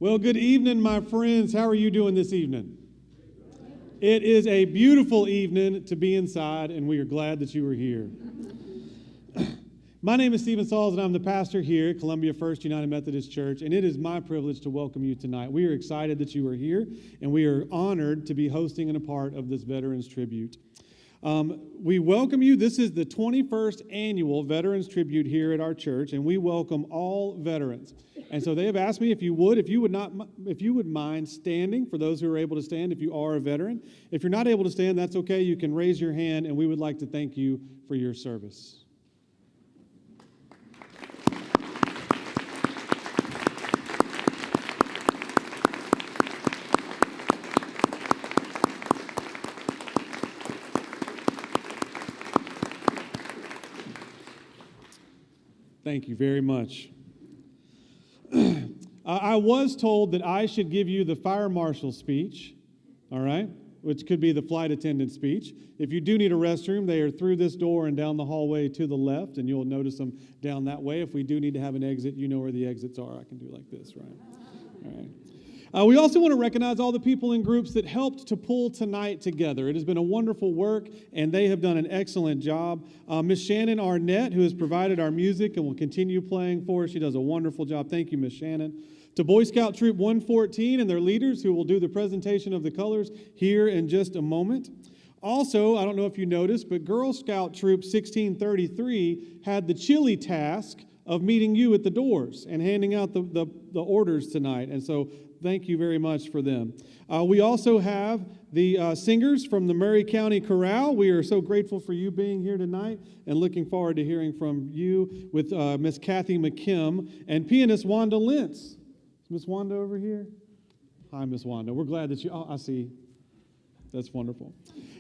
Well, good evening, my friends. How are you doing this evening? It is a beautiful evening to be inside, and we are glad that you are here. My name is Stephen Sauls, and I'm the pastor here at Columbia First United Methodist Church, and it is my privilege to welcome you tonight. We are excited that you are here, and we are honored to be hosting and a part of this Veterans Tribute. We welcome you. This is the 21st annual Veterans Tribute here at our church, and we welcome all veterans. And so they have asked me if you would mind standing for those who are able to stand if you are a veteran. If you're not able to stand, that's okay. You can raise your hand, and we would like to thank you for your service. Thank you very much. I was told that I should give you the fire marshal speech, all right, which could be the flight attendant speech. If you do need a restroom, they are through this door and down the hallway to the left, and you'll notice them down that way. If we do need to have an exit, you know where the exits are. I can do like this, right? All right. We also want to recognize all the people in groups that helped to pull tonight together. It has been a wonderful work, and they have done an excellent job. Miss Shannon Arnett, who has provided our music and will continue playing for us, she does a wonderful job. Thank you, Miss Shannon. To Boy Scout Troop 114 and their leaders, who will do the presentation of the colors here in just a moment. Also, I don't know if you noticed, but Girl Scout Troop 1633 had the chilly task of meeting you at the doors and handing out the orders tonight. And so thank you very much for them. We also have the singers from the Murray County Chorale. We are so grateful for you being here tonight and looking forward to hearing from you with Miss Kathy McKim and pianist Wanda Lentz. Is Miss Wanda over here? Hi, Miss Wanda. We're glad that I see. That's wonderful.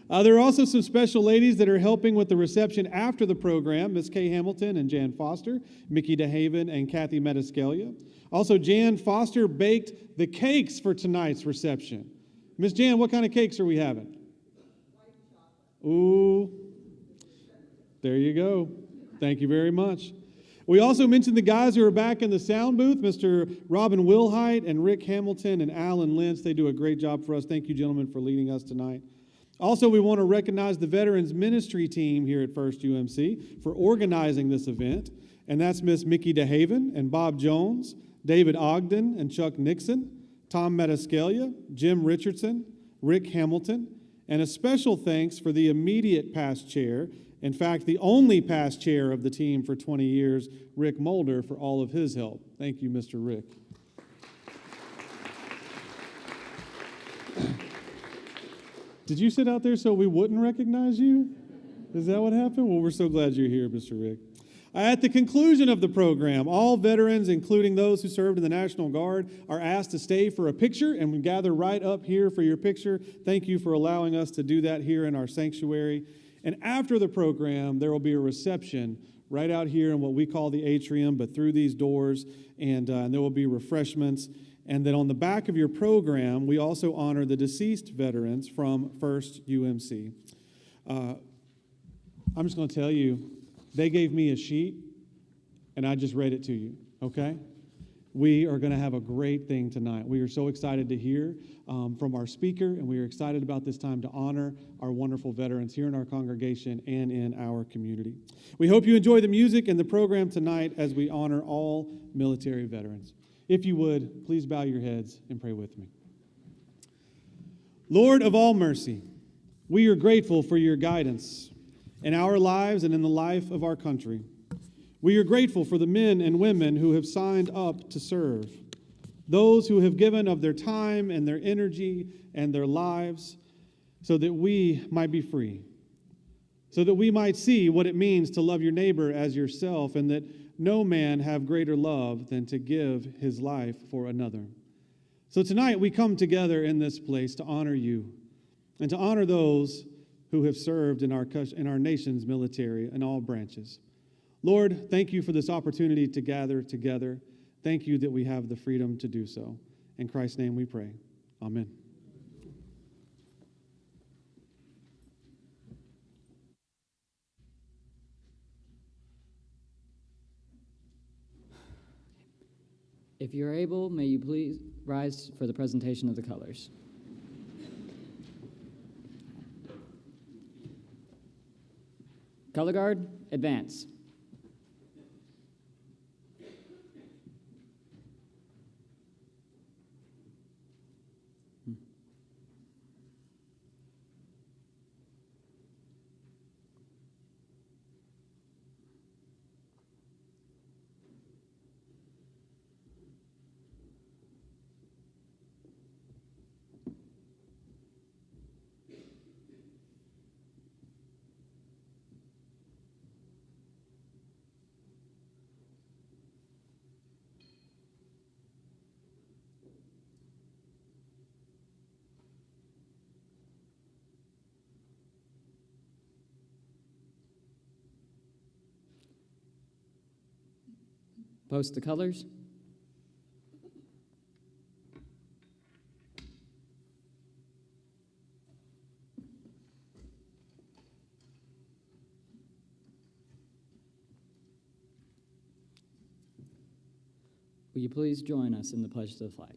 There are also some special ladies that are helping with the reception after the program, Miss Kay Hamilton and Jan Foster, Mickey DeHaven, and Kathy Metascalia. Also, Jan Foster baked the cakes for tonight's reception. Miss Jan, what kind of cakes are we having? White chocolate. Ooh, there you go. Thank you very much. We also mentioned the guys who are back in the sound booth, Mr. Robin Wilhite and Rick Hamilton and Alan Lentz. They do a great job for us. Thank you, gentlemen, for leading us tonight. Also, we want to recognize the Veterans Ministry team here at First UMC for organizing this event, and that's Miss Mickey DeHaven and Bob Jones, David Ogden and Chuck Nixon, Tom Metascalia, Jim Richardson, Rick Hamilton, and a special thanks for the immediate past chair, in fact, the only past chair of the team for 20 years, Rick Mulder, for all of his help. Thank you, Mr. Rick. Did you sit out there so we wouldn't recognize you? Is that what happened? Well, we're so glad you're here, Mr. Rick. At the conclusion of the program, all veterans, including those who served in the National Guard, are asked to stay for a picture, and we gather right up here for your picture. Thank you for allowing us to do that here in our sanctuary. And after the program, there will be a reception right out here in what we call the atrium, but through these doors, and there will be refreshments. And then on the back of your program, we also honor the deceased veterans from First UMC. I'm just going to tell you, they gave me a sheet, and I just read it to you, okay? We are going to have a great thing tonight. We are so excited to hear from our speaker, and we are excited about this time to honor our wonderful veterans here in our congregation and in our community. We hope you enjoy the music and the program tonight as we honor all military veterans. If you would, please bow your heads and pray with me. Lord of all mercy, we are grateful for your guidance in our lives and in the life of our country. We are grateful for the men and women who have signed up to serve, those who have given of their time and their energy and their lives so that we might be free, so that we might see what it means to love your neighbor as yourself, and that no man have greater love than to give his life for another. So tonight we come together in this place to honor you and to honor those who have served in our nation's military in all branches. Lord, thank you for this opportunity to gather together. Thank you that we have the freedom to do so. In Christ's name we pray. Amen. If you're able, may you please rise for the presentation of the colors. Color guard, advance. Post the colors. Will you please join us in the pledge to the flag?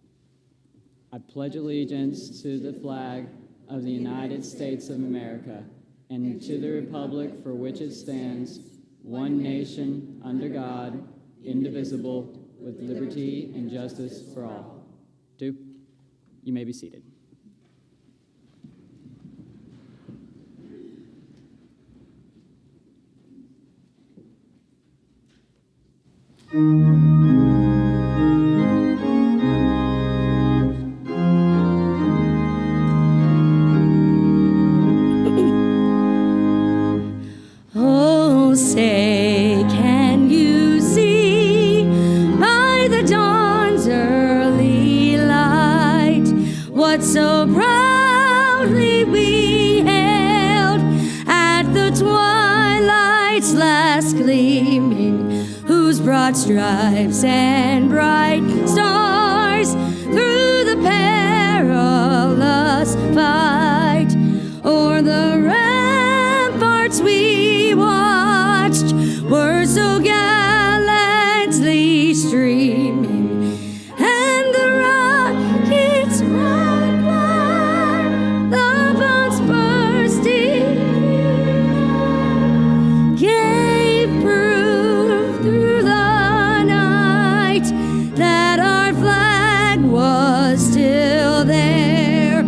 I pledge allegiance to the flag of the United States of America and to the republic for which it stands, one nation, under God, indivisible, with liberty and justice for all. You may be seated. Oh, say, can you see by the dawn's early light what so proudly we hailed at the twilight's last gleaming, whose broad stripes and bright stars through the perilous fight o'er the ramparts we watched were so gallantly streaming, and the rockets' bright light, the bombs bursting, gave proof through the night that our flag was still there.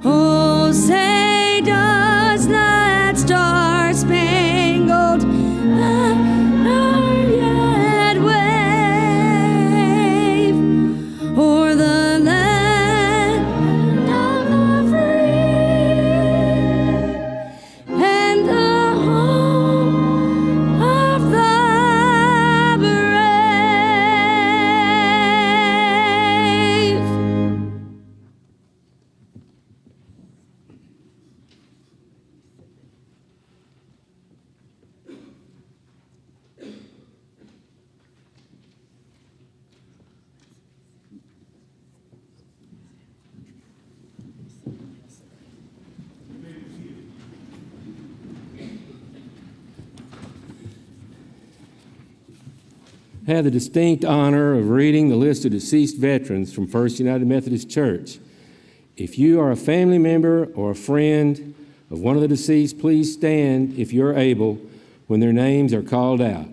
Oh, say does that star-spangled banner yet wave o'er the land of the free and the home of the brave? I have the distinct honor of reading the list of deceased veterans from First United Methodist Church. If you are a family member or a friend of one of the deceased, please stand if you're able when their names are called out.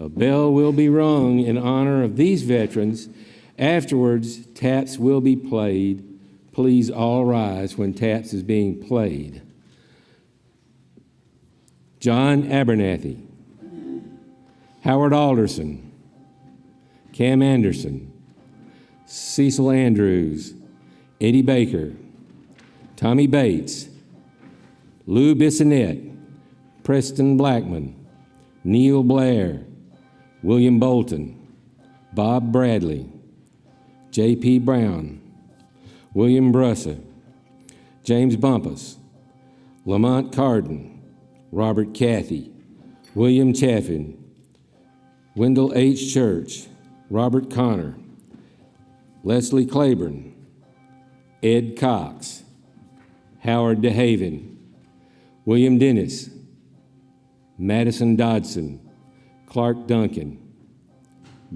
A bell will be rung in honor of these veterans. Afterwards, taps will be played. Please all rise when taps is being played. John Abernathy, Howard Alderson, Cam Anderson, Cecil Andrews, Eddie Baker, Tommy Bates, Lou Bissonette, Preston Blackman, Neil Blair, William Bolton, Bob Bradley, J.P. Brown, William Brussa, James Bumpus, Lamont Carden, Robert Cathy, William Chaffin, Wendell H. Church, Robert Connor, Leslie Claiborne, Ed Cox, Howard DeHaven, William Dennis, Madison Dodson, Clark Duncan,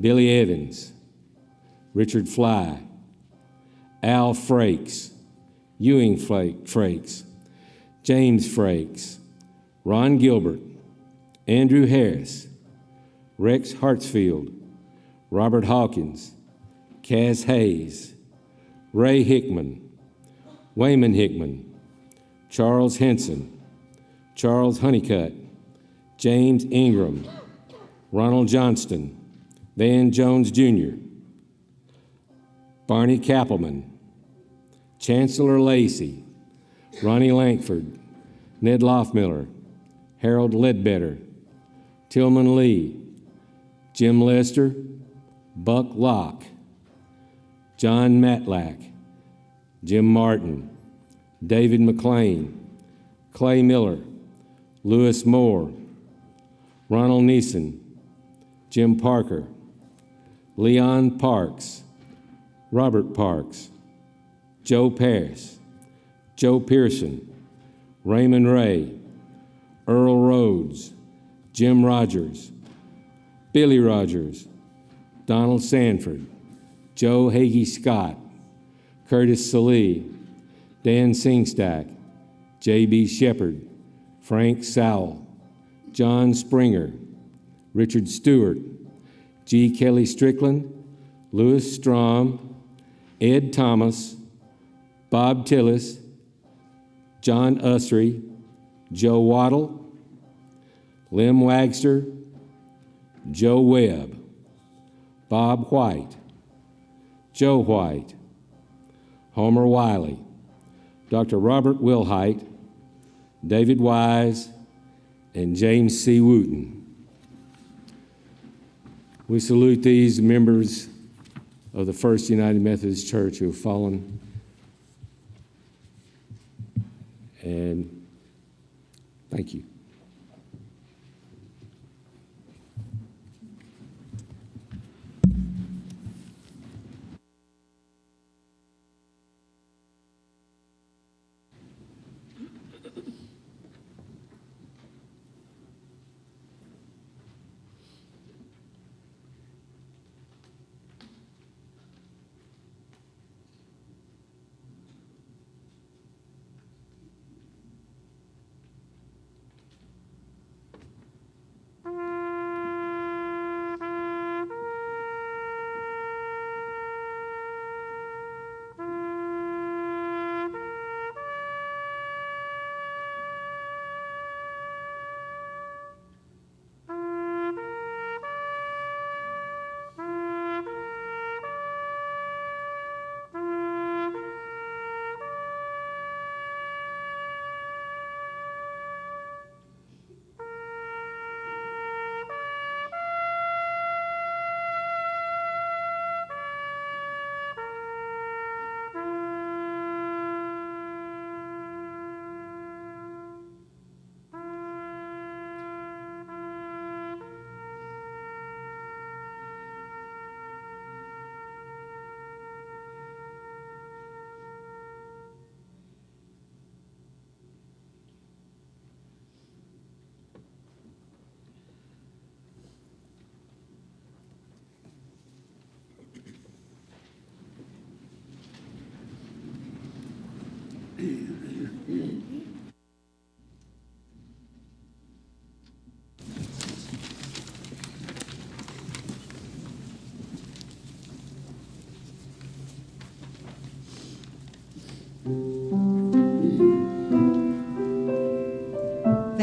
Billy Evans, Richard Fly, Al Frakes, Ewing Frakes, James Frakes, Ron Gilbert, Andrew Harris, Rex Hartsfield, Robert Hawkins, Cass Hayes, Ray Hickman, Wayman Hickman, Charles Henson, Charles Honeycutt, James Ingram, Ronald Johnston, Van Jones Jr., Barney Kappelman, Chancellor Lacey, Ronnie Lankford, Ned Loffmiller, Harold Ledbetter, Tillman Lee, Jim Lester, Buck Locke, John Matlack, Jim Martin, David McLean, Clay Miller, Lewis Moore, Ronald Neeson, Jim Parker, Leon Parks, Robert Parks, Joe Paris, Joe Pearson, Raymond Ray, Earl Rhodes, Jim Rogers, Billy Rogers, Donald Sanford, Joe Hagee Scott, Curtis Salee, Dan Singstack, J.B. Shepard, Frank Sowell, John Springer, Richard Stewart, G. Kelly Strickland, Louis Strom, Ed Thomas, Bob Tillis, John Usry, Joe Waddle, Lem Wagster, Joe Webb, Bob White, Joe White, Homer Wiley, Dr. Robert Wilhite, David Wise, and James C. Wooten. We salute these members of the First United Methodist Church who have fallen, and thank you.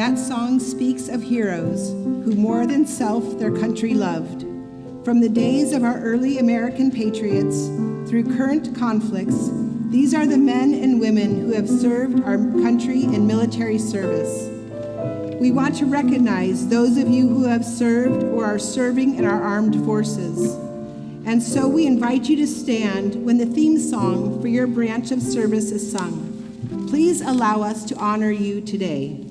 That song speaks of heroes who more than self their country loved. From the days of our early American patriots through current conflicts, these are the men and women who have served our country in military service. We want to recognize those of you who have served or are serving in our armed forces. And so we invite you to stand when the theme song for your branch of service is sung. Please allow us to honor you today.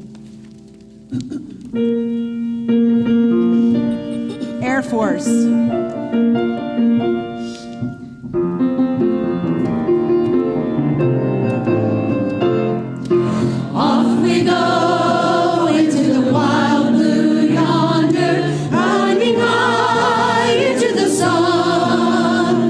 Air Force. Off we go into the wild blue yonder, running high into the sun.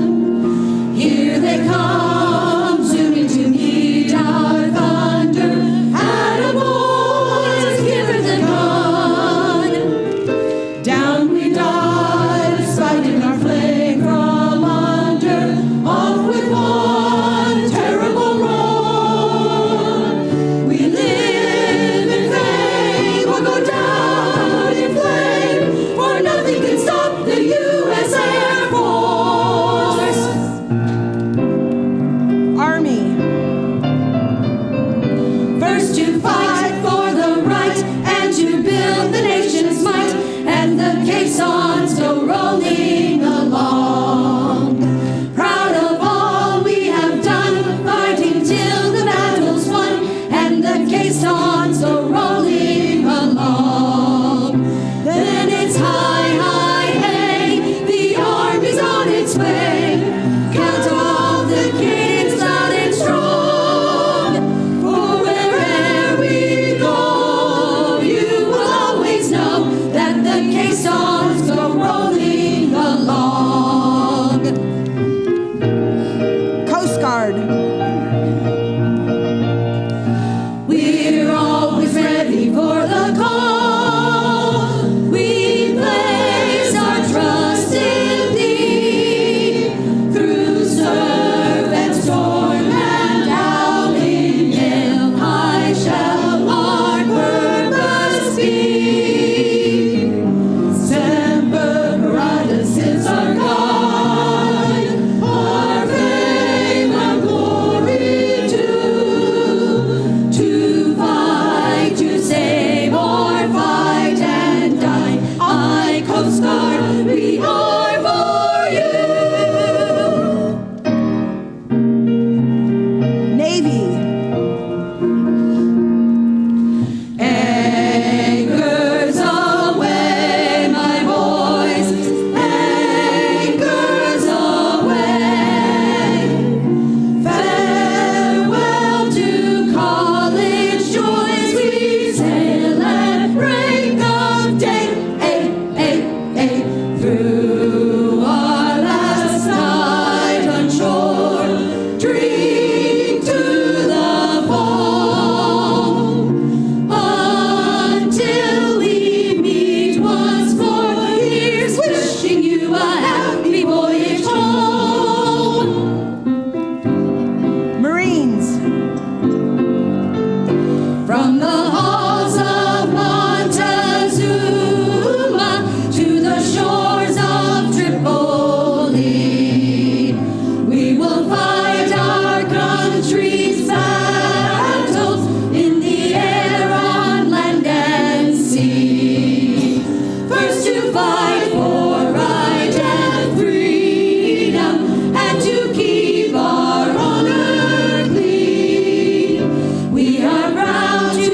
proud to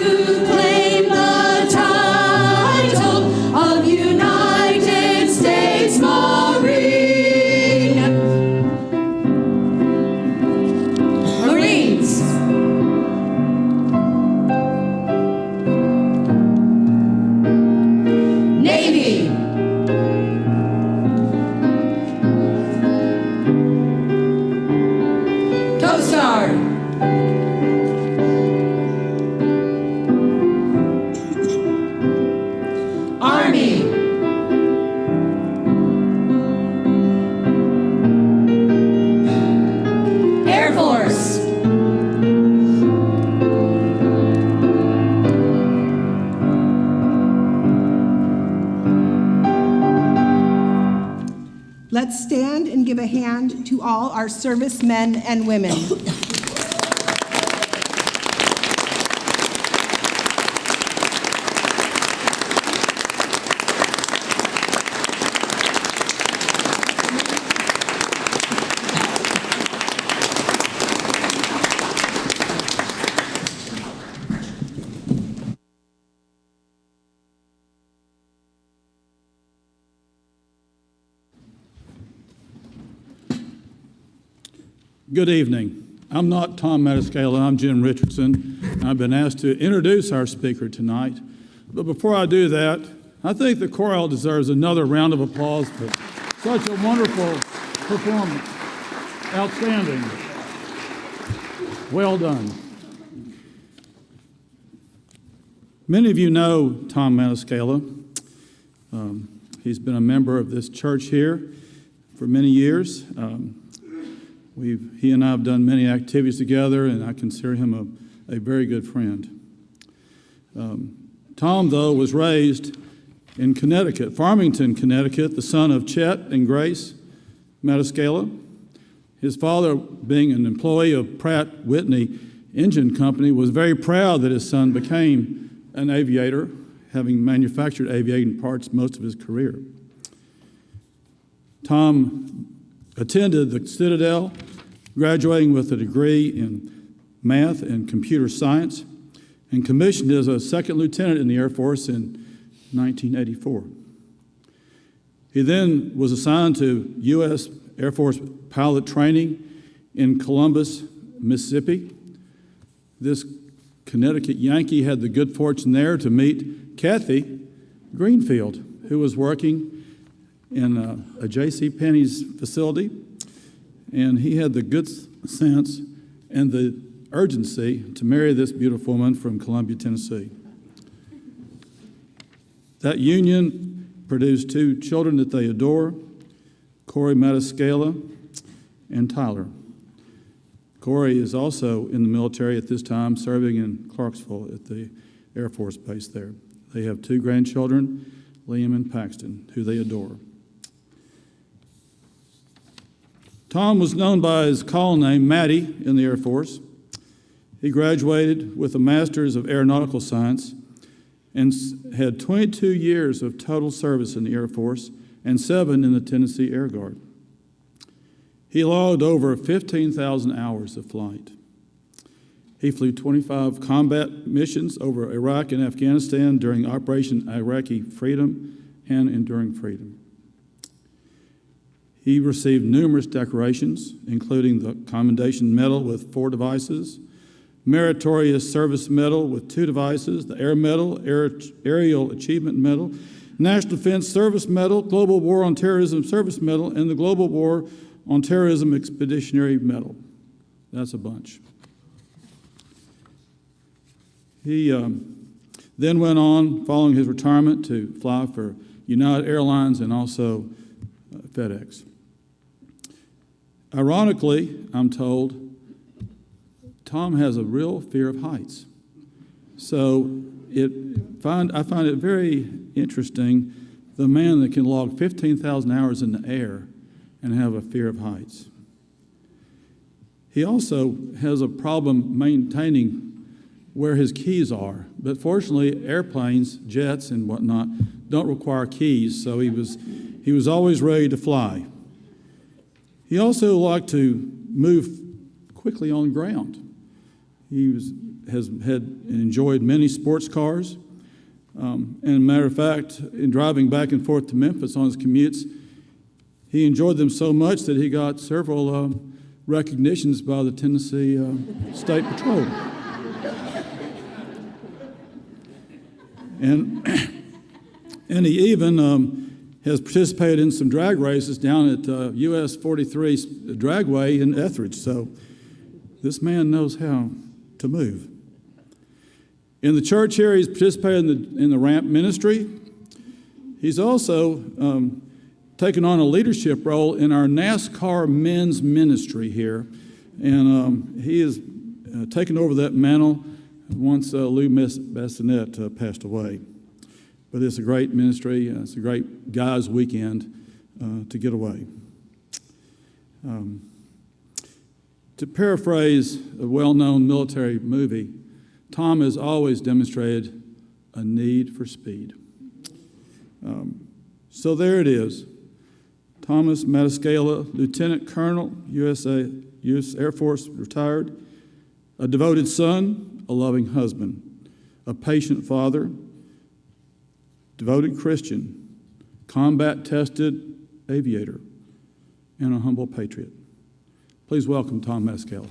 claim the title of United States Marine. Marines. Navy. Coast Guard. Army. Air Force. Let's stand and give a hand to all our servicemen and women. Good evening. I'm not Tom Matascala, I'm Jim Richardson. I've been asked to introduce our speaker tonight. But before I do that, I think the choral deserves another round of applause for such a wonderful performance. Outstanding. Well done. Many of you know Tom Matascala. He's been a member of this church here for many years. He and I have done many activities together, and I consider him a very good friend. Tom, though, was raised in Connecticut, Farmington, Connecticut, the son of Chet and Grace Matascala. His father, being an employee of Pratt Whitney Engine Company, was very proud that his son became an aviator, having manufactured aviation parts most of his career. Tom attended the Citadel, graduating with a degree in math and computer science, and commissioned as a second lieutenant in the Air Force in 1984. He then was assigned to U.S. Air Force pilot training in Columbus, Mississippi. This Connecticut Yankee had the good fortune there to meet Kathy Greenfield, who was working in a J.C. Penney's facility, and he had the good sense and the urgency to marry this beautiful woman from Columbia, Tennessee. That union produced two children that they adore, Corey Matascala and Tyler. Corey is also in the military at this time, serving in Clarksville at the Air Force Base there. They have two grandchildren, Liam and Paxton, who they adore. Tom was known by his call name, Matty, in the Air Force. He graduated with a Master's of Aeronautical Science and had 22 years of total service in the Air Force and 7 in the Tennessee Air Guard. He logged over 15,000 hours of flight. He flew 25 combat missions over Iraq and Afghanistan during Operation Iraqi Freedom and Enduring Freedom. He received numerous decorations, including the Commendation Medal with 4 devices, Meritorious Service Medal with 2 devices, the Air Medal, Aerial Achievement Medal, National Defense Service Medal, Global War on Terrorism Service Medal, and the Global War on Terrorism Expeditionary Medal. That's a bunch. He then went on, following his retirement, to fly for United Airlines and also FedEx. Ironically, I'm told, Tom has a real fear of heights. So I find it very interesting, the man that can log 15,000 hours in the air and have a fear of heights. He also has a problem maintaining where his keys are. But fortunately, airplanes, jets, and whatnot don't require keys, so he was always ready to fly. He also liked to move quickly on ground. has had and enjoyed many sports cars. And a matter of fact, in driving back and forth to Memphis on his commutes, he enjoyed them so much that he got several recognitions by the Tennessee State Patrol. And he even has participated in some drag races down at US 43 Dragway in Etheridge. So this man knows how to move. In the church here, he's participated in the ramp ministry. He's also taken on a leadership role in our NASCAR men's ministry here. And he has taken over that mantle once Lou Bassinet passed away. But it's a great ministry. It's a great guys' weekend to get away. To paraphrase a well-known military movie, Tom has always demonstrated a need for speed. So there it is. Thomas Matascala, Lieutenant Colonel, U.S. Air Force, retired, a devoted son, a loving husband, a patient father, devoted Christian, combat-tested aviator, and a humble patriot. Please welcome Tom Matascala.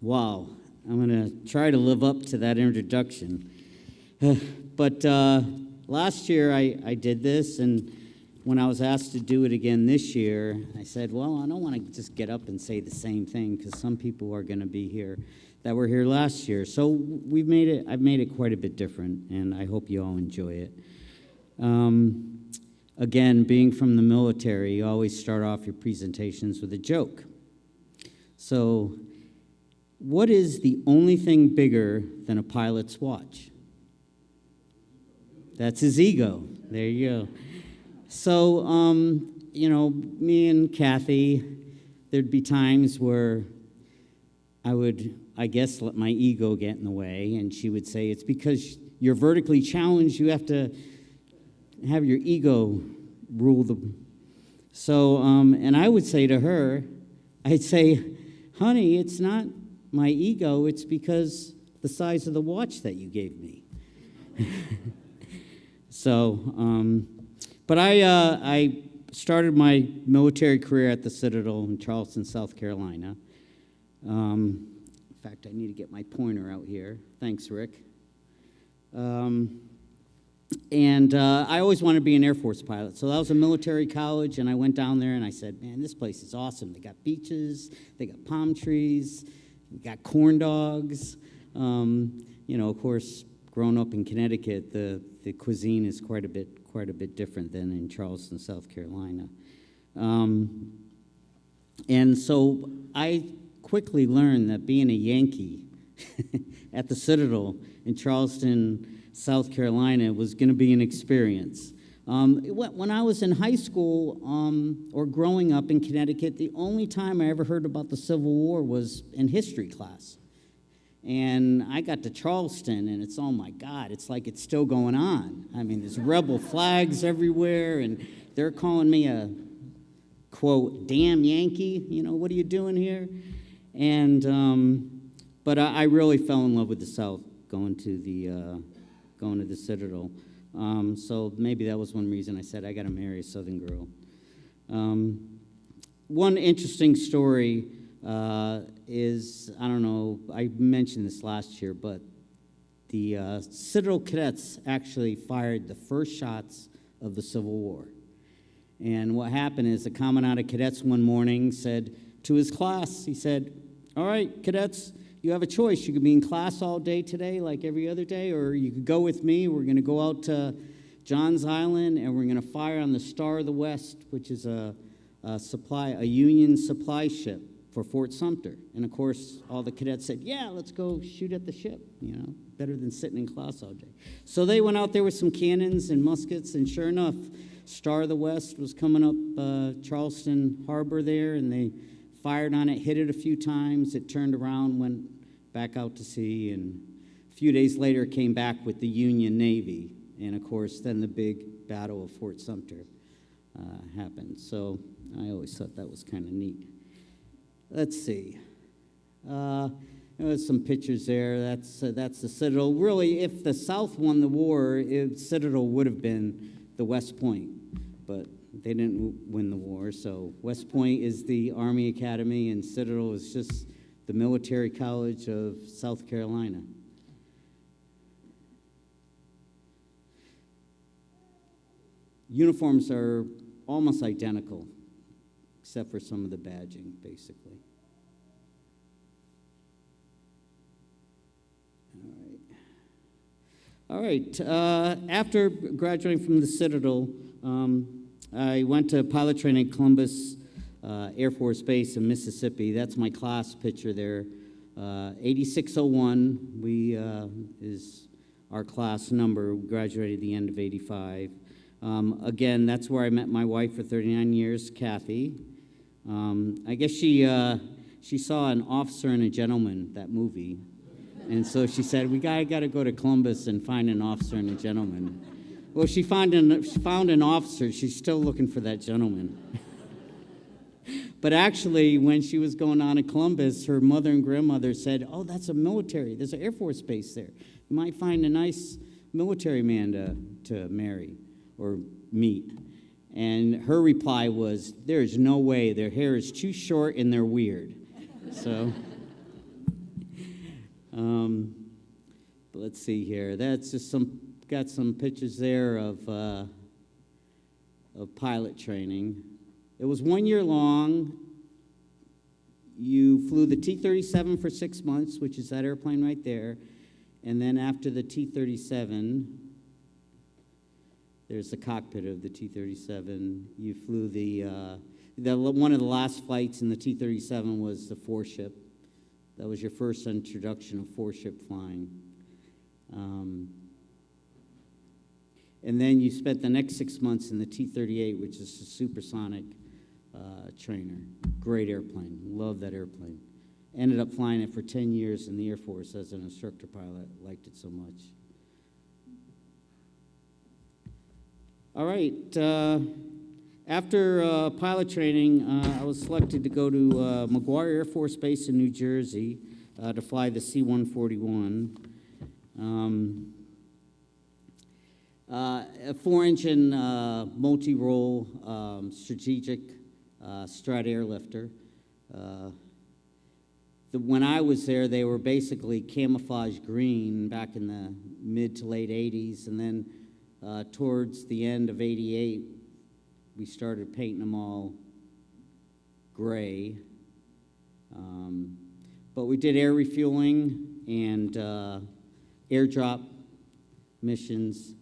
Wow, I'm going to try to live up to that introduction. But last year I did this, and when I was asked to do it again this year, I said, well, I don't want to just get up and say the same thing because some people are going to be here that were here last year. So I've made it quite a bit different, and I hope you all enjoy it. Again, being from the military, you always start off your presentations with a joke. So, what is the only thing bigger than a pilot's watch? That's his ego. There you go. So, me and Kathy, there'd be times where I would, I guess, let my ego get in the way, and she would say, it's because you're vertically challenged, you have to have your ego rule the... So, and I would say to her, I'd say, honey, it's not my ego, it's because the size of the watch that you gave me. So, but I started my military career at the Citadel in Charleston, South Carolina. In fact, I need to get my pointer out here. Thanks, Rick. And I always wanted to be an Air Force pilot. So that was a military college, and I went down there and I said, man, this place is awesome. They got beaches, they got palm trees, we got corn dogs. Of course, growing up in Connecticut, the cuisine is quite a bit different than in Charleston, South Carolina. And so I quickly learned that being a Yankee at the Citadel in Charleston, South Carolina was going to be an experience. When I was in high school or growing up in Connecticut, the only time I ever heard about the Civil War was in history class. And I got to Charleston, and it's, oh my God, it's like it's still going on. I mean, there's rebel flags everywhere, and they're calling me a, quote, damn Yankee. What are you doing here? And, but I really fell in love with the South going to the Citadel. So maybe that was one reason I said I got to marry a Southern girl. One interesting story is, I don't know, I mentioned this last year, but the Citadel cadets actually fired the first shots of the Civil War. And what happened is the commandant of cadets one morning said to his class, he said, all right, cadets, you have a choice. You could be in class all day today like every other day, or you could go with me. We're going to go out to John's Island, and we're going to fire on the Star of the West, which is a Union supply ship for Fort Sumter. And, of course, all the cadets said, yeah, let's go shoot at the ship, better than sitting in class all day. So they went out there with some cannons and muskets, and sure enough, Star of the West was coming up Charleston Harbor there, and they fired on it, hit it a few times. It turned around, went back out to sea, and A few days later, came back with the Union Navy. And of course, then the big Battle of Fort Sumter happened. So I always thought that was kind of neat. Let's see. There's some pictures there. That's the Citadel. Really, if the South won the war, Citadel would have been the West Point. But they didn't win the war. So West Point is the Army Academy, and Citadel is just the military college of South Carolina. Uniforms are almost identical, except for some of the badging, basically. All right. After graduating from the Citadel, I went to pilot training at Columbus Air Force Base in Mississippi. That's my class picture there. 8601 is our class number. We graduated at the end of 85. Again, that's where I met my wife for 39 years, Kathy. I guess she saw An Officer and a Gentleman, that movie. And so she said, we got to go to Columbus and find an officer and a gentleman. Well, she found an officer. She's still looking for that gentleman. But actually, when she was going on to Columbus, her mother and grandmother said, oh, that's a military. There's an Air Force base there. You might find a nice military man to marry or meet. And her reply was, there's no way. Their hair is too short and they're weird. So, let's see here. That's just got some pictures there of pilot training. It was 1 year long. You flew the T-37 for 6 months, which is that airplane right there. And then after the T-37, there's the cockpit of the T-37. You flew one of the last flights in the T-37 was the four-ship. That was your first introduction of four-ship flying. And then you spent the next 6 months in the T-38, which is a supersonic trainer. Great airplane. Love that airplane. Ended up flying it for 10 years in the Air Force as an instructor pilot. Liked it so much. All right. After pilot training, I was selected to go to McGuire Air Force Base in New Jersey to fly the C-141. A four-engine multi-role strategic strut airlifter. When I was there, they were basically camouflage green back in the mid to late 80s, and then towards the end of 88, we started painting them all gray. But we did air refueling and airdrop missions.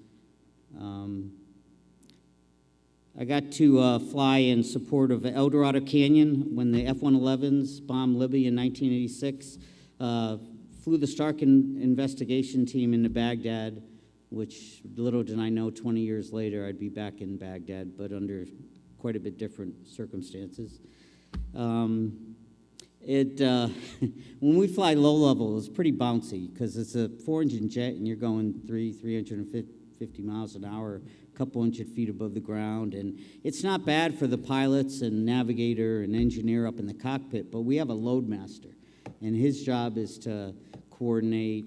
I got to fly in support of El Dorado Canyon when the F-111s bombed Libya in 1986. Flew the Stark investigation team into Baghdad, which little did I know 20 years later I'd be back in Baghdad, but under quite a bit different circumstances. When we fly low level, it's pretty bouncy because it's a four-engine jet and you're going 350 miles an hour, a couple hundred feet above the ground. And it's not bad for the pilots and navigator and engineer up in the cockpit, but we have a loadmaster. And his job is to coordinate,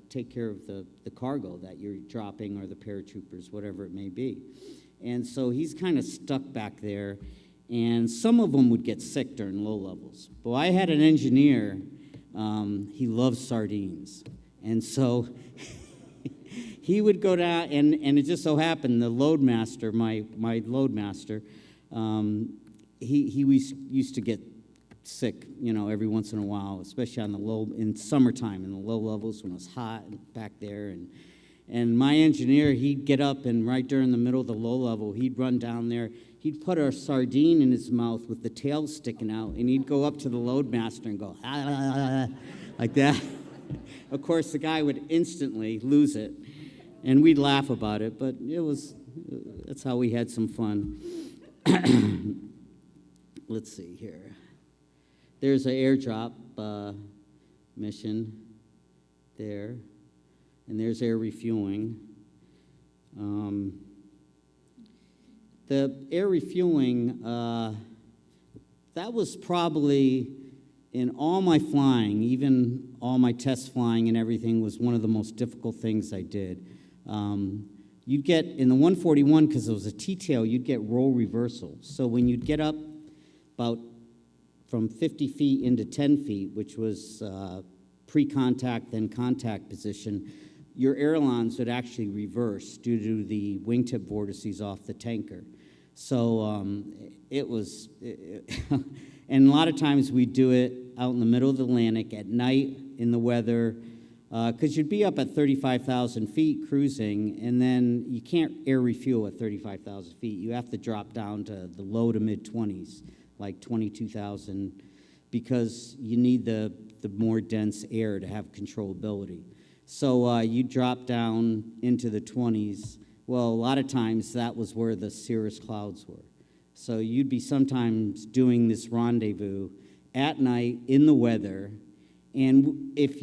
take care of the cargo that you're dropping or the paratroopers, whatever it may be. And so he's kind of stuck back there. And some of them would get sick during low levels. But I had an engineer, he loves sardines. And so he would go down, and it just so happened, the loadmaster, my loadmaster, he used to get sick, every once in a while, especially in summertime, in the low levels when it was hot back there. And my engineer, he'd get up, and right during the middle of the low level, he'd run down there. He'd put a sardine in his mouth with the tail sticking out, and he'd go up to the loadmaster and go, like that. Of course, the guy would instantly lose it, and we'd laugh about it, but that's how we had some fun. Let's see here. There's an airdrop mission there. and there's air refueling. The air refueling, that was probably, in all my flying, even all my test flying and everything, was one of the most difficult things I did. You'd get, in the 141, because it was a T-tail, you'd get roll reversal. So when you'd get up about from 50 feet into 10 feet, which was pre-contact, then contact position, your ailerons would actually reverse due to the wingtip vortices off the tanker. So it was, and a lot of times we do it out in the middle of the Atlantic at night in the weather, because you'd be up at 35,000 feet cruising, and then you can't air refuel at 35,000 feet. You have to drop down to the low to mid-20s, like 22,000, because you need the more dense air to have controllability. So you drop down into the 20s. Well, a lot of times that was where the cirrus clouds were. So you'd be sometimes doing this rendezvous at night in the weather, and if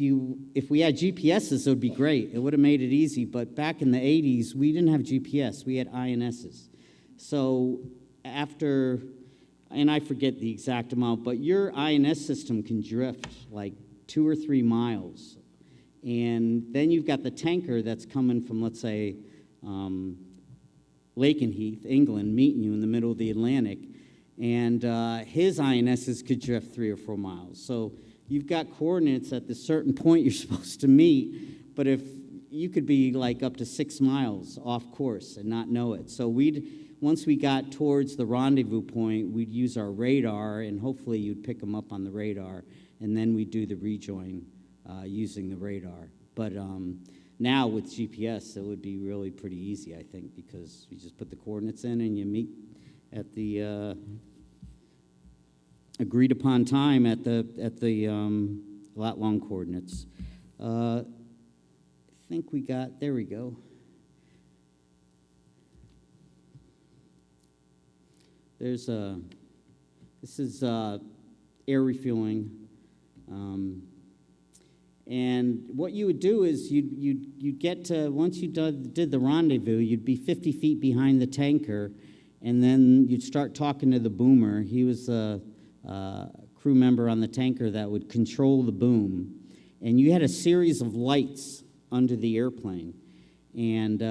we had GPSs, it would be great. It would have made it easy, but back in the 80s, we didn't have GPS. We had INSs. So after, and I forget the exact amount, but your INS system can drift like 2 or 3 miles. And then you've got the tanker that's coming from, let's say, Lakenheath, England, meeting you in the middle of the Atlantic, and his INSs could drift 3 or 4 miles. So you've got coordinates at the certain point you're supposed to meet, but if you could be like up to 6 miles off course and not know it. So once we got towards the rendezvous point, we'd use our radar, and hopefully you'd pick them up on the radar, and then we'd do the rejoin using the radar. But now with GPS, it would be really pretty easy, I think, because you just put the coordinates in and you meet at the agreed upon time at the lat long coordinates. I think we got, there we go. This is air refueling. And what you would do is you'd get to, once you did the rendezvous, you'd be 50 feet behind the tanker, and then you'd start talking to the boomer. He was a crew member on the tanker that would control the boom. And you had a series of lights under the airplane. And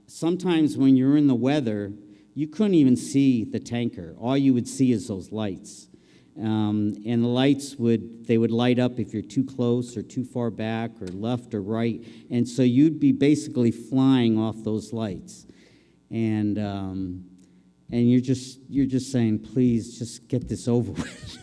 sometimes when you're in the weather, you couldn't even see the tanker. All you would see is those lights. And the lights would light up if you're too close or too far back or left or right. And so you'd be basically flying off those lights. And you're just saying, please just get this over with.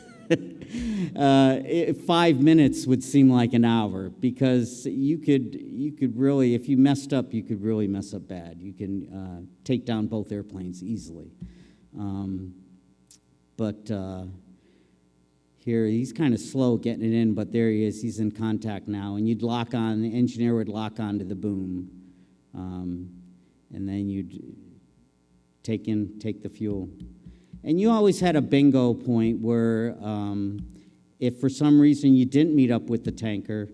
5 minutes would seem like an hour, because you could really, if you messed up, you could really mess up bad. You can take down both airplanes easily. Here, he's kind of slow getting it in, but there he is. He's in contact now. And you'd lock on, the engineer would lock onto the boom. And then you'd take the fuel. And you always had a bingo point where if for some reason you didn't meet up with the tanker,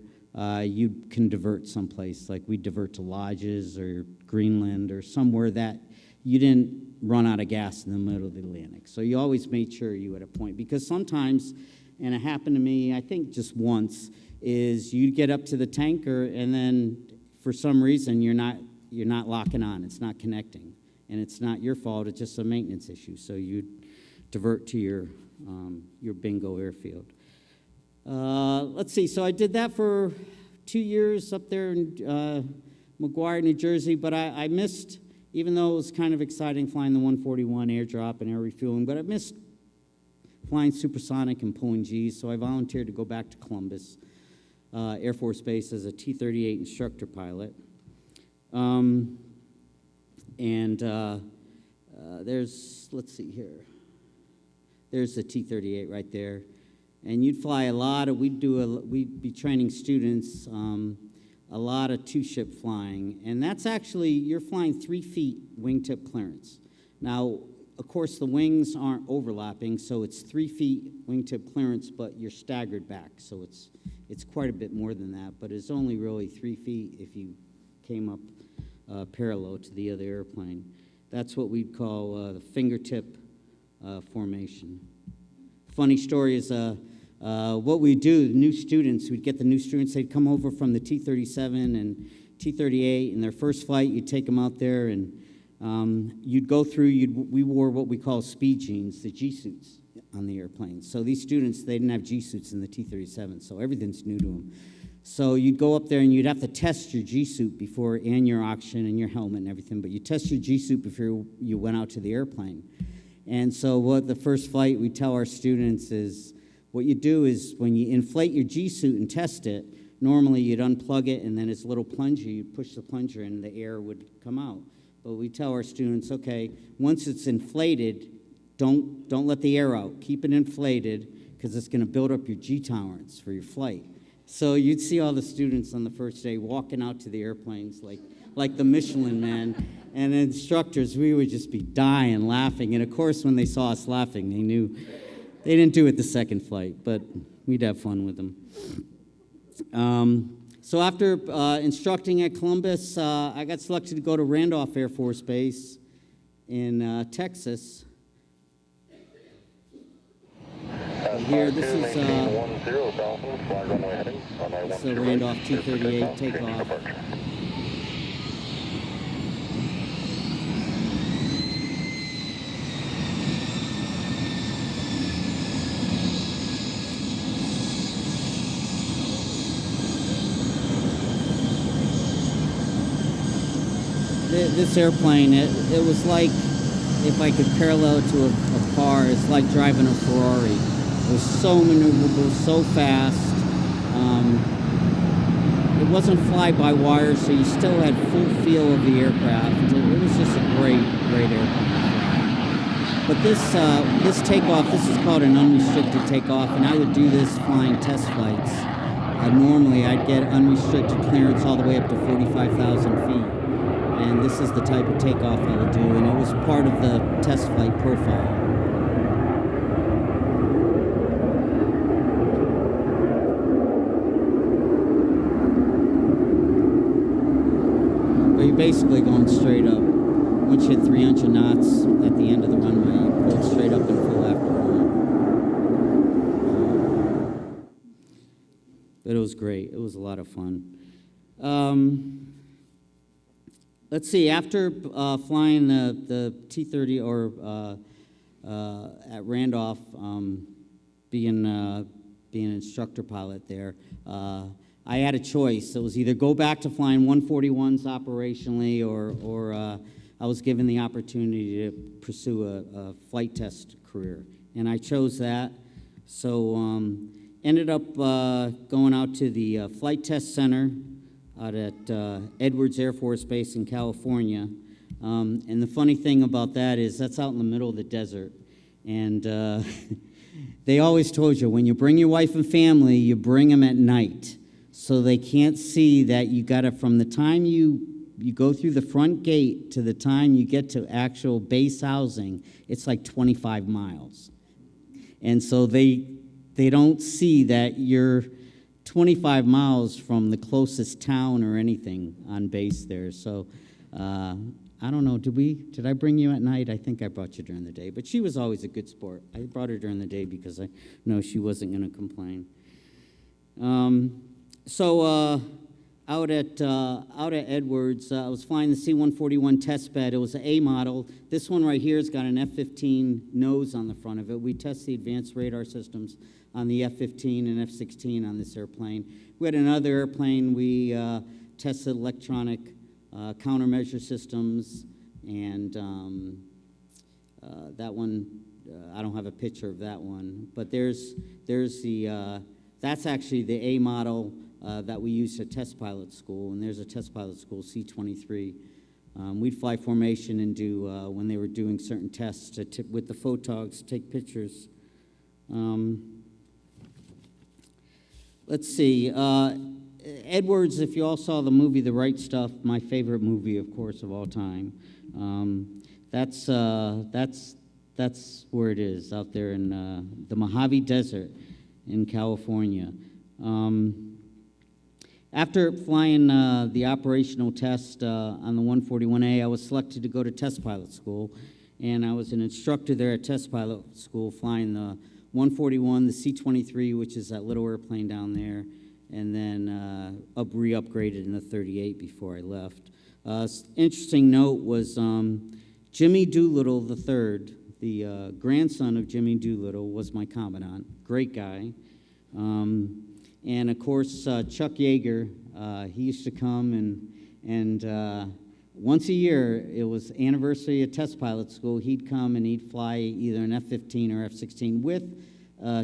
you can divert someplace. Like we'd divert to Lodges or Greenland or somewhere that you didn't run out of gas in the middle of the Atlantic. So you always made sure you had a point, because sometimes, and it happened to me, I think just once, is you get up to the tanker and then for some reason you're not locking on. It's not connecting, and it's not your fault. It's just a maintenance issue. So you divert to your bingo airfield. Let's see. So I did that for 2 years up there in McGuire, New Jersey, but I missed. Even though it was kind of exciting flying the 141 airdrop and air refueling, but I missed flying supersonic and pulling G's, so I volunteered to go back to Columbus Air Force Base as a T-38 instructor pilot. Let's see here. There's the T-38 right there. And you'd fly we'd be training students, a lot of two-ship flying, and that's actually, you're flying 3 feet wingtip clearance. Now, of course, the wings aren't overlapping, so it's 3 feet wingtip clearance, but you're staggered back, so It's quite a bit more than that, but it's only really 3 feet if you came up parallel to the other airplane. That's what we'd call the fingertip formation. Funny story is what we do, the new students, we'd get the new students, they'd come over from the T-37 and T-38, in their first flight, you'd take them out there, and you'd go through, we wore what we call speed jeans, the G-suits on the airplane. So these students, they didn't have G-suits in the T-37, so everything's new to them. So you'd go up there and you'd have to test your G-suit before, and your oxygen and your helmet and everything, but you test your G-suit before you went out to the airplane. And so what the first flight we tell our students is, what you do is when you inflate your G-suit and test it, normally you'd unplug it and then it's a little plunger, you'd push the plunger and the air would come out. But we tell our students, okay, once it's inflated, don't let the air out. Keep it inflated because it's going to build up your G tolerance for your flight. So you'd see all the students on the first day walking out to the airplanes like the Michelin Man. And the instructors, we would just be dying laughing. And of course, when they saw us laughing, they knew they didn't do it the second flight, but we'd have fun with them. So after instructing at Columbus, I got selected to go to Randolph Air Force Base in Texas. Here, this is Randolph T-38 takeoff. This airplane, it was like, if I could parallel it to a car, it's like driving a Ferrari. It was so maneuverable, so fast. It wasn't fly-by-wire, so you still had full feel of the aircraft. It was just a great airplane. But this takeoff, this is called an unrestricted takeoff, and I would do this flying test flights. Normally, I'd get unrestricted clearance all the way up to 45,000 feet. And this is the type of takeoff I would do, and it was part of the test flight profile. But you're basically going straight up. Once you hit 300 knots at the end of the runway, you pull straight up in full afterburner. But it was great. It was a lot of fun. Let's see, after flying the T-30 or at Randolph, being an instructor pilot there, I had a choice. It was either go back to flying 141s operationally or I was given the opportunity to pursue a flight test career. And I chose that. So ended up going out to the Flight Test Center out at Edwards Air Force Base in California. And the funny thing about that is that's out in the middle of the desert. And they always told you, when you bring your wife and family, you bring them at night. So they can't see that you got to, from the time you go through the front gate to the time you get to actual base housing, it's like 25 miles. And so they don't see that you're 25 miles from the closest town or anything on base there. So I don't know, did I bring you at night? I think I brought you during the day. But she was always a good sport. I brought her during the day because I know she wasn't going to complain. Out at Edwards, I was flying the C-141 test bed. It was an A model. This one right here has got an F-15 nose on the front of it. We test the advanced radar systems on the F-15 and F-16 on this airplane. We had another airplane. We tested electronic countermeasure systems, and that one, I don't have a picture of that one, but there's the, that's actually the A model that we used at test pilot school, and there's a test pilot school, C-23. We'd fly formation and do, when they were doing certain tests with the photogs, take pictures. Let's see, Edwards, if you all saw the movie The Right Stuff, my favorite movie, of course, of all time, that's where it is, out there in the Mojave Desert in California. After flying the operational test on the 141A, I was selected to go to test pilot school, and I was an instructor there at test pilot school flying the 141, the C-23, which is that little airplane down there, and then re-upgraded in the 38 before I left. Interesting note was Jimmy Doolittle III, the grandson of Jimmy Doolittle, was my commandant. Great guy. And of course, Chuck Yeager, he used to come and once a year, it was anniversary of test pilot school, he'd come and he'd fly either an F-15 or F-16 with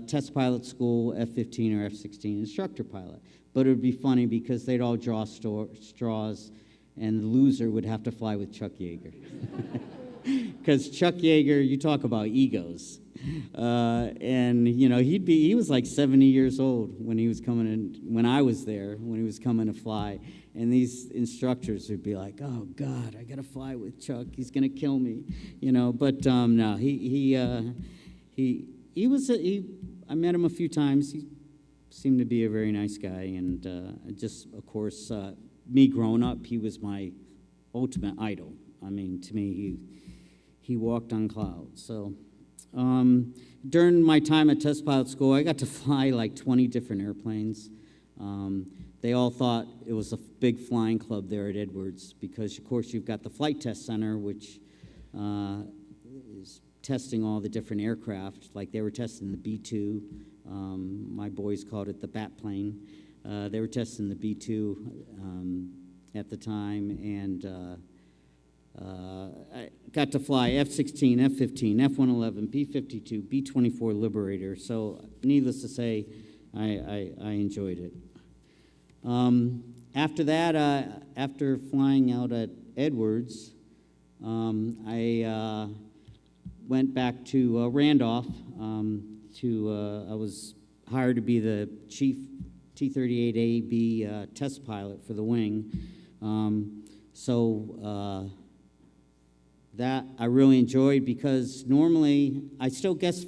test pilot school F-15 or F-16 instructor pilot. But it would be funny because they'd all draw straws and the loser would have to fly with Chuck Yeager. Because Chuck Yeager, you talk about egos. And you know, he was like 70 years old when he was coming in, when I was there, when he was coming to fly. And these instructors would be like, "Oh God, I gotta fly with Chuck. He's gonna kill me," you know. But no, I met him a few times. He seemed to be a very nice guy, and just of course, me growing up, he was my ultimate idol. I mean, to me, he walked on clouds. So. During my time at test pilot school, I got to fly like 20 different airplanes. They all thought it was a big flying club there at Edwards because, of course, you've got the Flight Test Center, which is testing all the different aircraft. Like they were testing the B-2. My boys called it the Bat Plane. They were testing the B-2 at the time, and I got to fly F-16, F-15, F-111, B-52, B-24 Liberator. So, needless to say, I enjoyed it. After that, after flying out at Edwards, I went back to Randolph. I was hired to be the chief T-38AB test pilot for the wing. That I really enjoyed because normally I still guest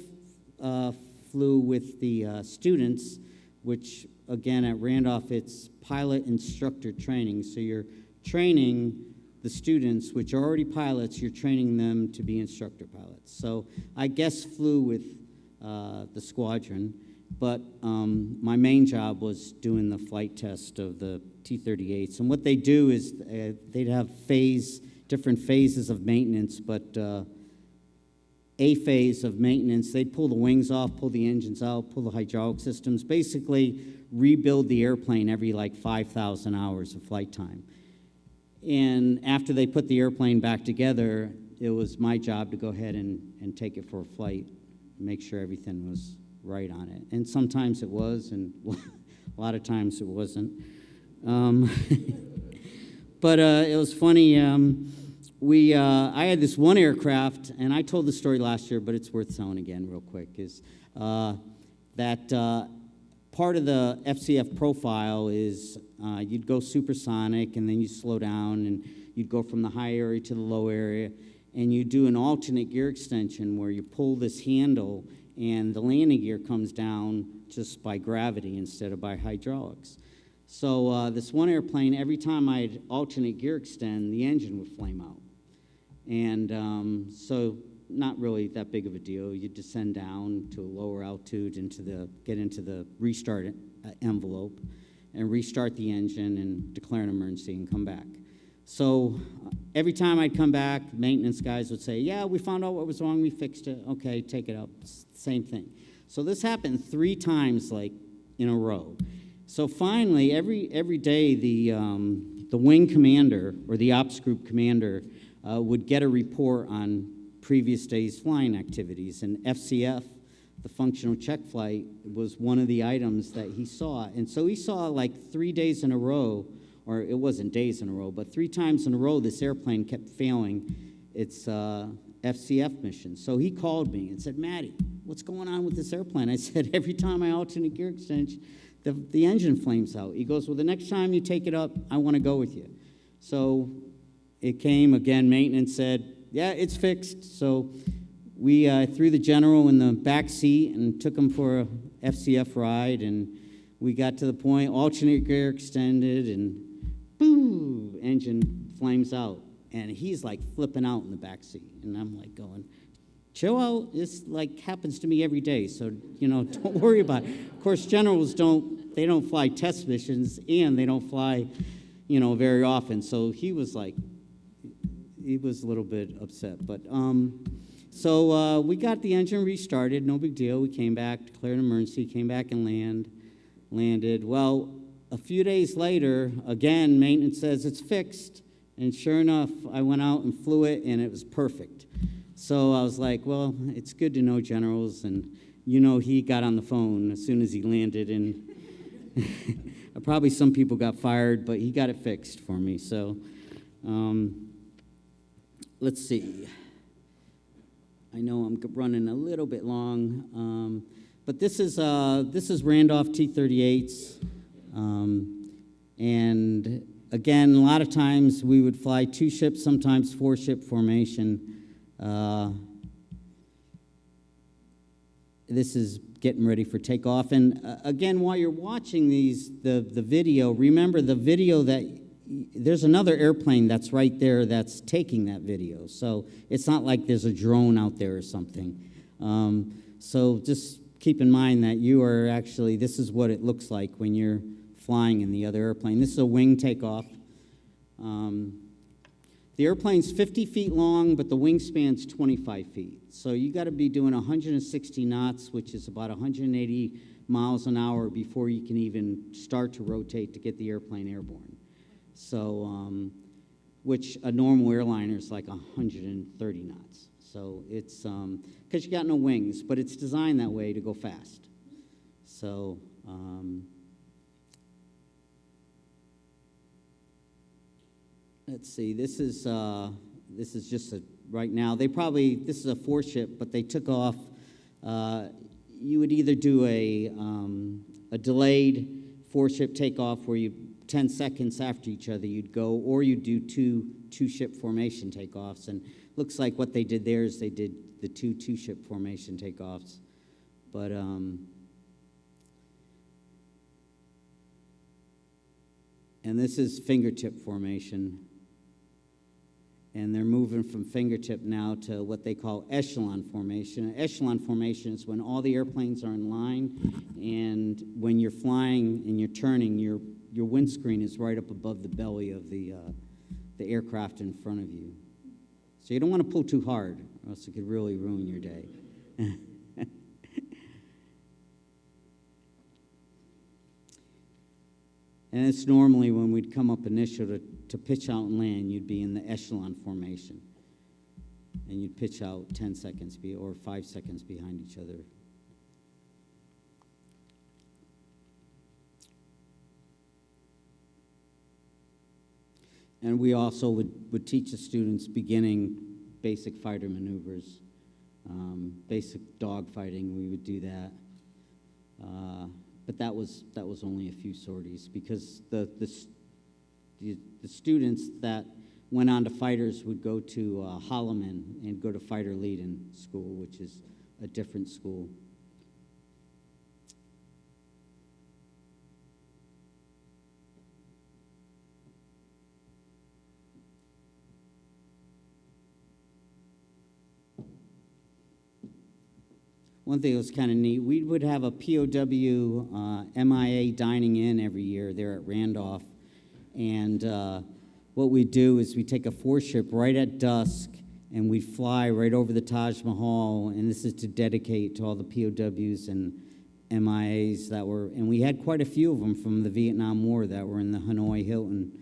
flew with the students, which again at Randolph it's pilot instructor training. So you're training the students, which are already pilots, you're training them to be instructor pilots. So I guest flew with the squadron, but my main job was doing the flight test of the T-38s. And what they do is they'd have different phases of maintenance, but a phase of maintenance, they'd pull the wings off, pull the engines out, pull the hydraulic systems, basically rebuild the airplane every like 5,000 hours of flight time. And after they put the airplane back together, it was my job to go ahead and take it for a flight, make sure everything was right on it. And sometimes it was, and a lot of times it wasn't. But it was funny. I had this one aircraft, and I told the story last year, but it's worth telling again real quick, is that part of the FCF profile is you'd go supersonic, and then you slow down, and you'd go from the high area to the low area, and you do an alternate gear extension where you pull this handle, and the landing gear comes down just by gravity instead of by hydraulics. So this one airplane, every time I'd alternate gear extend, the engine would flame out. And so not really that big of a deal. You descend down to a lower altitude, get into the restart envelope, and restart the engine and declare an emergency and come back. So every time I'd come back, maintenance guys would say, "Yeah, we found out what was wrong, we fixed it. Okay, take it up." Same thing. So this happened 3 times, like in a row. So finally, every day, the wing commander or the ops group commander would get a report on previous day's flying activities, and FCF, the functional check flight, was one of the items that he saw. And so he saw like 3 days in a row, or it wasn't days in a row, but 3 times in a row this airplane kept failing its FCF mission. So he called me and said, "Matty, what's going on with this airplane?" I said, "Every time I alternate gear extension, the engine flames out." He goes, "Well, the next time you take it up, I want to go with you." So it came again, maintenance said, "Yeah, it's fixed." So we threw the general in the back seat and took him for a FCF ride, and we got to the point, alternate gear extended, and boom, engine flames out. And he's like flipping out in the back seat. And I'm like going, chill out. This like happens to me every day. So, don't worry about it. Of course, generals don't fly test missions, and they don't fly, very often. So he was a little bit upset. But, so we got the engine restarted, no big deal. We came back, declared an emergency, came back and landed. Well, a few days later, again, maintenance says it's fixed. And sure enough, I went out and flew it, and it was perfect. So I was like, well, it's good to know generals. And, he got on the phone as soon as he landed. And probably some people got fired, but he got it fixed for me. So let's see. I know I'm running a little bit long, but this is Randolph T-38s. And again, a lot of times we would fly 2-ship, sometimes 4-ship formation. This is getting ready for takeoff. And again, while you're watching the video, remember the video that there's another airplane that's right there that's taking that video. So it's not like there's a drone out there or something. So just keep in mind that you are actually, this is what it looks like when you're flying in the other airplane. This is a wing takeoff. The airplane's 50 feet long, but the wingspan's 25 feet. So you got to be doing 160 knots, which is about 180 miles an hour before you can even start to rotate to get the airplane airborne. So, which a normal airliner is like 130 knots. So it's, because you got no wings, but it's designed that way to go fast. So, let's see, this is just right now, this is a 4-ship, but they took off, you would either do a delayed 4-ship takeoff where you, 10 seconds after each other you'd go, or you do 2-ship formation takeoffs. And looks like what they did there is they did the 2-ship formation takeoffs. But and this is fingertip formation. And they're moving from fingertip now to what they call echelon formation. Echelon formation is when all the airplanes are in line, and when you're flying and you're turning, your windscreen is right up above the belly of the aircraft in front of you. So you don't want to pull too hard, or else it could really ruin your day. And it's normally when we'd come up initial to pitch out and land, you'd be in the echelon formation. And you'd pitch out 10 seconds or 5 seconds behind each other. And we also would teach the students beginning basic fighter maneuvers, basic dog fighting, we would do that. But that was only a few sorties, because the students that went on to fighters would go to Holloman and go to fighter lead-in school, which is a different school. One thing that was kind of neat, we would have a POW MIA dining in every year there at Randolph. And what we'd do is we'd take a 4-ship right at dusk, and we'd fly right over the Taj Mahal. And this is to dedicate to all the POWs and MIAs that were, and we had quite a few of them from the Vietnam War that were in the Hanoi Hilton.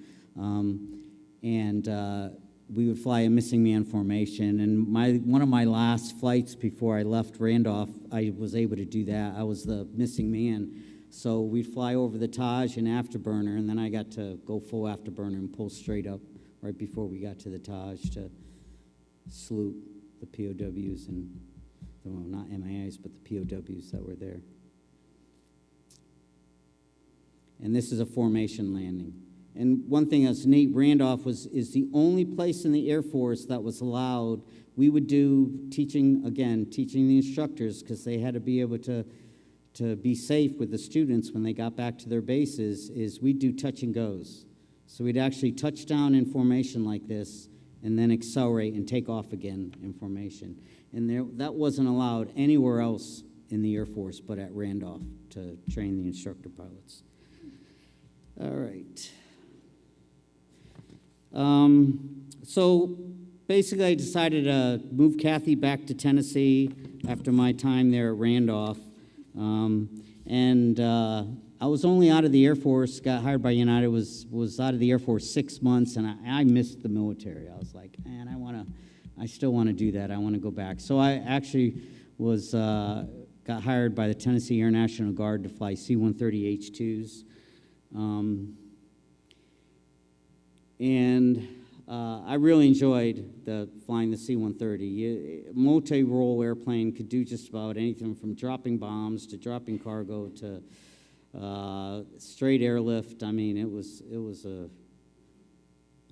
We would fly a missing man formation, and one of my last flights before I left Randolph, I was able to do that. I was the missing man, so we'd fly over the Taj and afterburner, and then I got to go full afterburner and pull straight up right before we got to the Taj to salute the POWs and, well, not MIAs, but the POWs that were there. And this is a formation landing. And one thing that's neat, Randolph is the only place in the Air Force that was allowed. We would do teaching the instructors, because they had to be able to to be safe with the students when they got back to their bases is we'd do touch and goes. So we'd actually touch down in formation like this and then accelerate and take off again in formation. And that wasn't allowed anywhere else in the Air Force but at Randolph to train the instructor pilots. All right. So basically I decided to move Kathy back to Tennessee after my time there at Randolph. I was only out of the Air Force, got hired by United, was out of the Air Force 6 months, and I missed the military. I was like, man, I still want to do that. I want to go back. So I actually got hired by the Tennessee Air National Guard to fly C-130 H-2s. I really enjoyed flying the C-130. Multi-role airplane, could do just about anything from dropping bombs to dropping cargo to straight airlift. I mean, it was an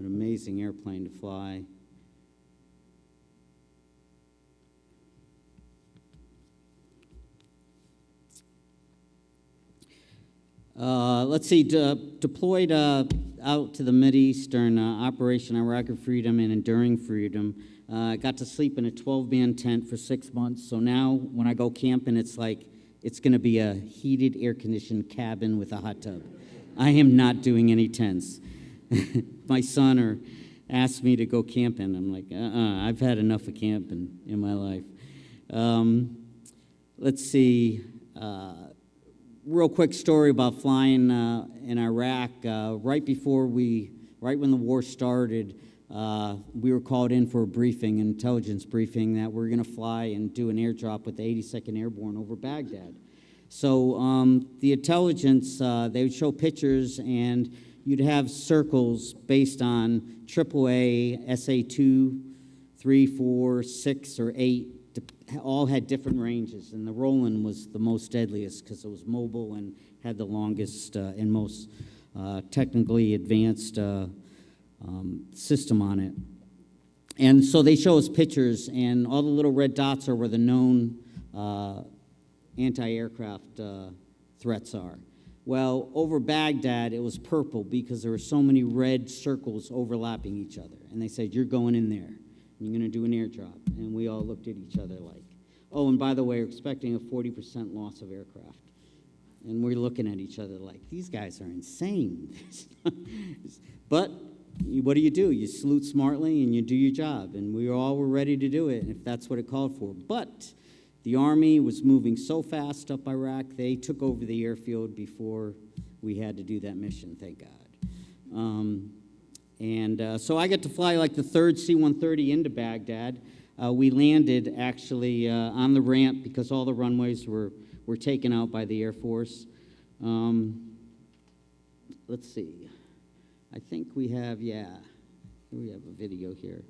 amazing airplane to fly. Let's see, deployed out to the Mideast during Operation Iraqi Freedom and Enduring Freedom. Got to sleep in a 12-man tent for 6 months. So now when I go camping, it's like it's going to be a heated, air-conditioned cabin with a hot tub. I am not doing any tents. My son asked me to go camping. I'm like, I've had enough of camping in my life. Let's see. Real quick story about flying in Iraq. Right when the war started, we were called in for a briefing, an intelligence briefing, that we're going to fly and do an airdrop with the 82nd Airborne over Baghdad. So the intelligence, they would show pictures, and you'd have circles based on AAA, SA-2, 3, 4, 6, or 8. All had different ranges, and the Roland was the most deadliest because it was mobile and had the longest and most technically advanced system on it. And so they show us pictures, and all the little red dots are where the known anti-aircraft threats are. Well, over Baghdad, it was purple because there were so many red circles overlapping each other. And they said, you're going in there. You're going to do an airdrop. And we all looked at each other like, oh, and by the way, we're expecting a 40% loss of aircraft. And we're looking at each other like, these guys are insane. But what do? You salute smartly and you do your job. And we all were ready to do it if that's what it called for. But the Army was moving so fast up Iraq, they took over the airfield before we had to do that mission, thank God. So I got to fly like the third C-130 into Baghdad. We landed actually on the ramp because all the runways were taken out by the Air Force. Let's see. I think we have a video here.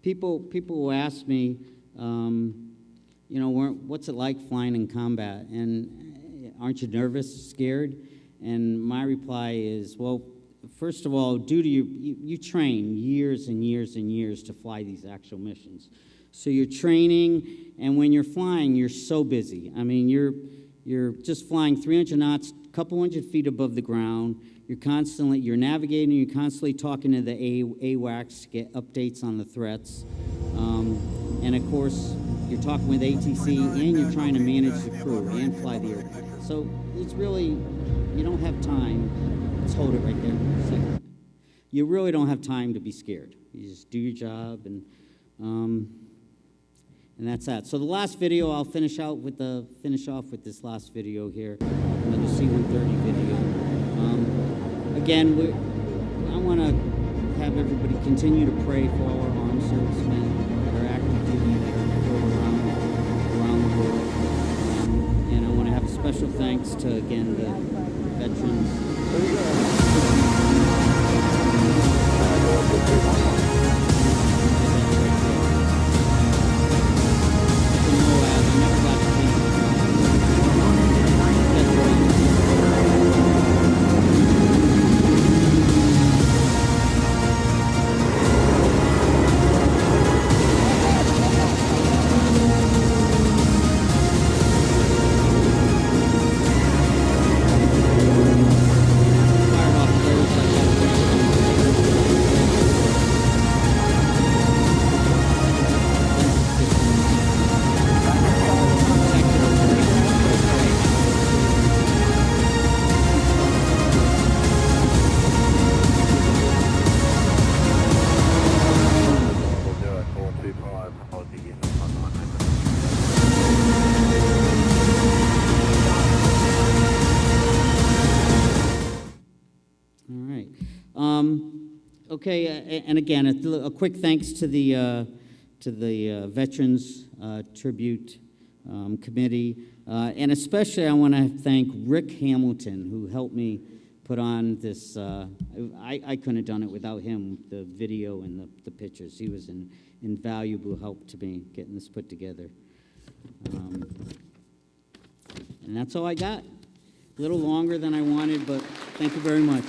People will ask me, what's it like flying in combat? And aren't you nervous, scared? And my reply is, well, first of all, due to you train years and years and years to fly these actual missions. So you're training, and when you're flying, you're so busy. I mean, you're just flying 300 knots, a couple hundred feet above the ground. You're navigating, you're constantly talking to the AWACS to get updates on the threats. And of course, you're talking with ATC, and you're trying to manage the crew and fly the airplane. So it's really, you don't have time. Let's hold it right there for a second. You really don't have time to be scared. You just do your job, and that's that. So the last video, I'll finish off with this last video here, another C-130 video. Again, I want to have everybody continue to pray for all our armed servicemen that are active duty that are around the world. And I want to have a special thanks to, again, the veterans. Okay, and again, a quick thanks to the Veterans Tribute Committee, and especially I want to thank Rick Hamilton, who helped me put on this. I couldn't have done it without him, the video and the pictures. He was an invaluable help to me getting this put together. And that's all I got. A little longer than I wanted, but thank you very much.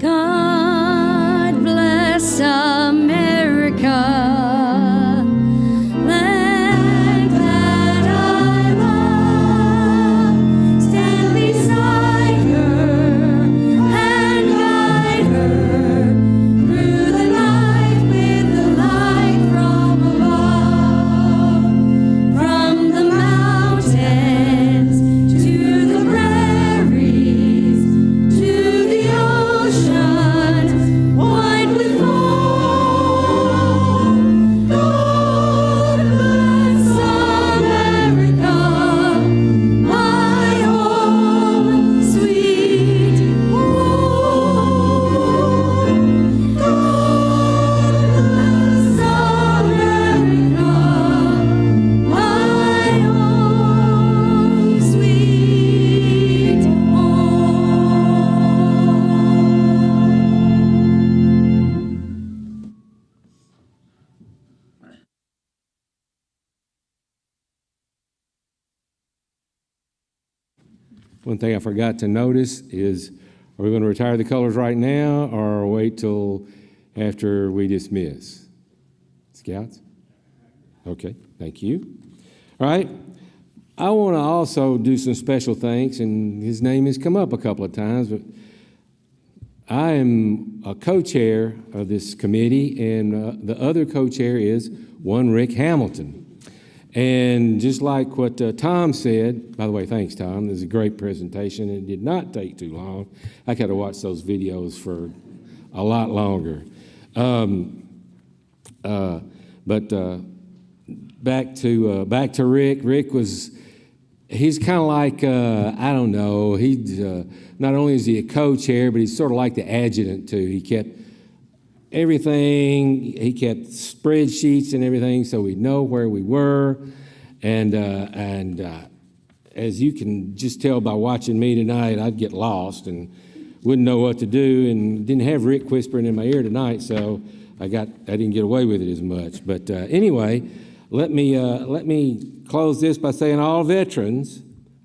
God bless America, land that I love. Stand beside her and guide her through the night with the light from above. From the mountains to the prairies to the oceans white with foam. God bless America, my home, sweet home. God bless America, my home, sweet home. One thing I forgot to notice is, are we going to retire the colors right now or wait till after we dismiss? Scouts? Okay, thank you. All right. I want to also do some special thanks, and his name has come up a couple of times, but I am a co-chair of this committee, and the other co-chair is one Rick Hamilton. And just like what Tom said, by the way, thanks, Tom. This is a great presentation. It did not take too long. I could have watched those videos for a lot longer. But back to Rick. Rick he's kind of like, I don't know, he's not only is he a co-chair, but he's sort of like the adjutant too. He kept everything, he kept spreadsheets and everything so we'd know where we were. And as you can just tell by watching me tonight, I'd get lost and wouldn't know what to do, and didn't have Rick whispering in my ear tonight, so I didn't get away with it as much. But anyway, let me close this by saying, all veterans,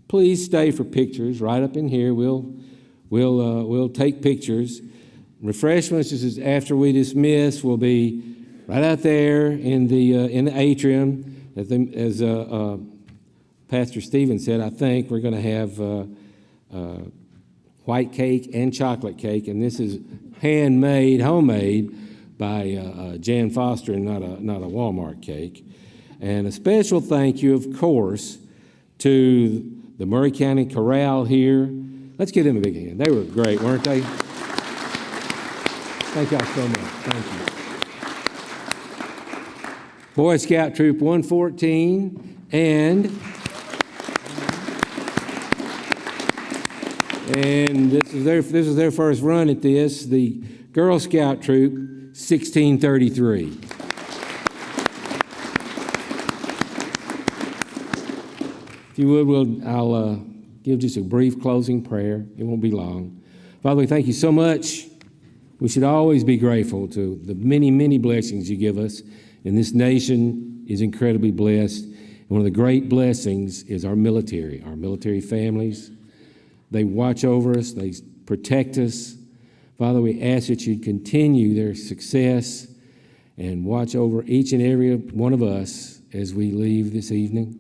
please stay for pictures right up in here. We'll take pictures. Refreshments is after we dismiss will be right out there in the atrium. As Pastor Stephen said, I think we're going to have white cake and chocolate cake, and this is handmade, homemade by Jan Foster, and not a Walmart cake. And a special thank you, of course, to the Murray County Chorale here. Let's give them a big hand. They were great, weren't they? Thank y'all so much. Thank you. Boy Scout Troop 114 and this is their first run at this, the Girl Scout Troop 1633. If you would, I'll give just a brief closing prayer. It won't be long. Father, we thank you so much. We should always be grateful to the many, many blessings you give us. And this nation is incredibly blessed. And one of the great blessings is our military families. They watch over us. They protect us. Father, we ask that you continue their success and watch over each and every one of us as we leave this evening.